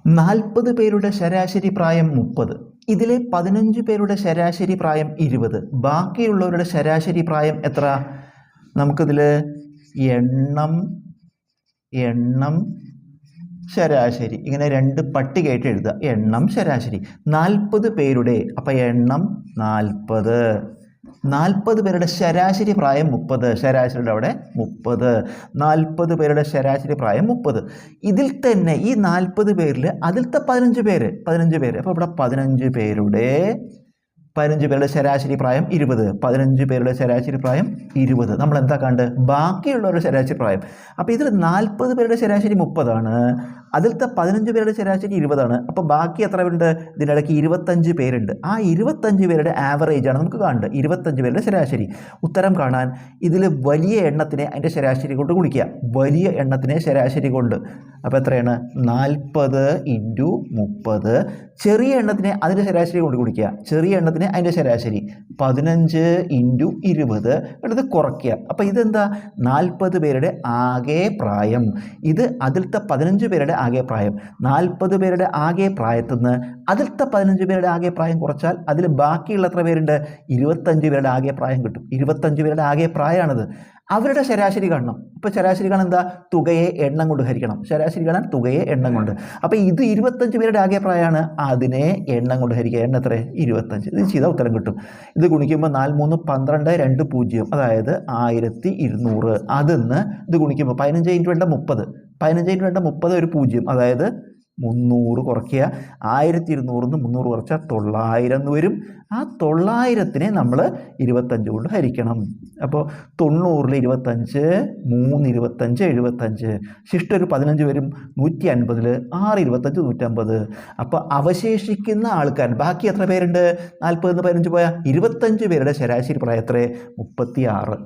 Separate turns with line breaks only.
40 പേരുടെ ശരാശരി പ്രായം 30. ഇതിലെ 15 പേരുടെ ശരാശരി പ്രായം 20. ബാക്കിയുള്ളവരുടെ ശരാശരി പ്രായം എത്ര? നമുക്കിതിൽ എണ്ണം ശരാശരി ഇങ്ങനെ രണ്ട് പട്ടികയായിട്ട് എഴുതുക. എണ്ണം ശരാശരി 40 പേരുടെ, അപ്പം എണ്ണം 40 പേരുടെ ശരാശരി പ്രായം 30. ശരാശരിയുടെ അവിടെ 30. 40 പേരുടെ ശരാശരി പ്രായം 30. ഇതിൽ തന്നെ ഈ 40 പേരിൽ അതിലത്തെ 15 പേര് അപ്പോൾ ഇവിടെ 15 പേരുടെ ശരാശരി പ്രായം 20. 15 പേരുടെ ശരാശരി പ്രായം 20. നമ്മൾ എന്താ കണ്ട്? ബാക്കിയുള്ളവരുടെ ശരാശരി പ്രായം. അപ്പോൾ ഇതിൽ 40 പേരുടെ ശരാശരി 30 അതിലത്തെ 15 പേരുടെ ശരാശരി 20. അപ്പോൾ ബാക്കി എത്ര ഉണ്ട്? ഇതിനിടയ്ക്ക് 25 പേരുണ്ട്. ആ 25 പേരുടെ ആവറേജാണ് നമുക്ക് കാണേണ്ടത്. 25 പേരുടെ ശരാശരി. ഉത്തരം കാണാൻ ഇതിൽ വലിയ എണ്ണത്തിനെ അതിൻ്റെ ശരാശരി കൊണ്ട് ഗുണിക്കുക. വലിയ എണ്ണത്തിനെ ശരാശരി കൊണ്ട്. അപ്പോൾ എത്രയാണ്? 40 × 30. ചെറിയ എണ്ണത്തിനെ അതിൻ്റെ ശരാശരി കൊണ്ട് ഗുണിക്കുക. ചെറിയ എണ്ണത്തിന് അതിൻ്റെ ശരാശരി 15 × 20 എടുത്ത് കുറയ്ക്കുക. അപ്പോൾ ഇതെന്താ? 40 പേരുടെ ആകെ പ്രായം. ഇത് അതിലത്തെ 15 പേരുടെ ആകെ പ്രായം. 40 പേരുടെ ആകെ പ്രായത്തിൽ നിന്ന് അതിലത്തെ 15 പേരുടെ ആകെ പ്രായം കുറച്ചാൽ അതിൽ ബാക്കിയുള്ള എത്ര പേരുണ്ട്? 25 പേരുടെ ആകെ പ്രായം കിട്ടും. 25 പേരുടെ ആകെ പ്രായമാണിത്. അവരുടെ ശരാശരി കാണണം. ഇപ്പോൾ ശരാശരി കാണാൻ എന്താ? തുകയെ എണ്ണം കൊണ്ട് ഹരിക്കണം. ശരാശരി കാണാൻ തുകയെ എണ്ണം കൊണ്ട്. അപ്പോൾ ഇത് 25 പേരുടെ ആകെ പ്രായമാണ്. അതിനെ എണ്ണം കൊണ്ട് ഹരിക്കുക. എണ്ണം എത്ര? 25. ഇത് ചെയ്താൽ ഉത്തരം കിട്ടും. ഇത് ഗുണിക്കുമ്പോൾ 4 3 12 2 0, അതായത് 1200. അതിന്ന് ഇത് ഗുണിക്കുമ്പോൾ 15 × 2 30. 15 × 2 30 ഒരു 0, അതായത് 300 കുറയ്ക്കുക. 1200 300 കുറച്ചാൽ 900 എന്ന് വരും. ആ 900നെ നമ്മൾ 25 കൊണ്ട് ഹരിക്കണം. അപ്പോൾ 90ൽ 25, 3 25 75. ശിഷ്ടം ഒരു 15 വരും. 150ൽ 6 25 150. അപ്പോൾ അവശേഷിക്കുന്ന ആൾക്കാർ ബാക്കി എത്ര പേരുണ്ട്? 40 15 പോയാൽ 25 പേരുടെ ശരാശരി പ്രായം എത്ര? 36.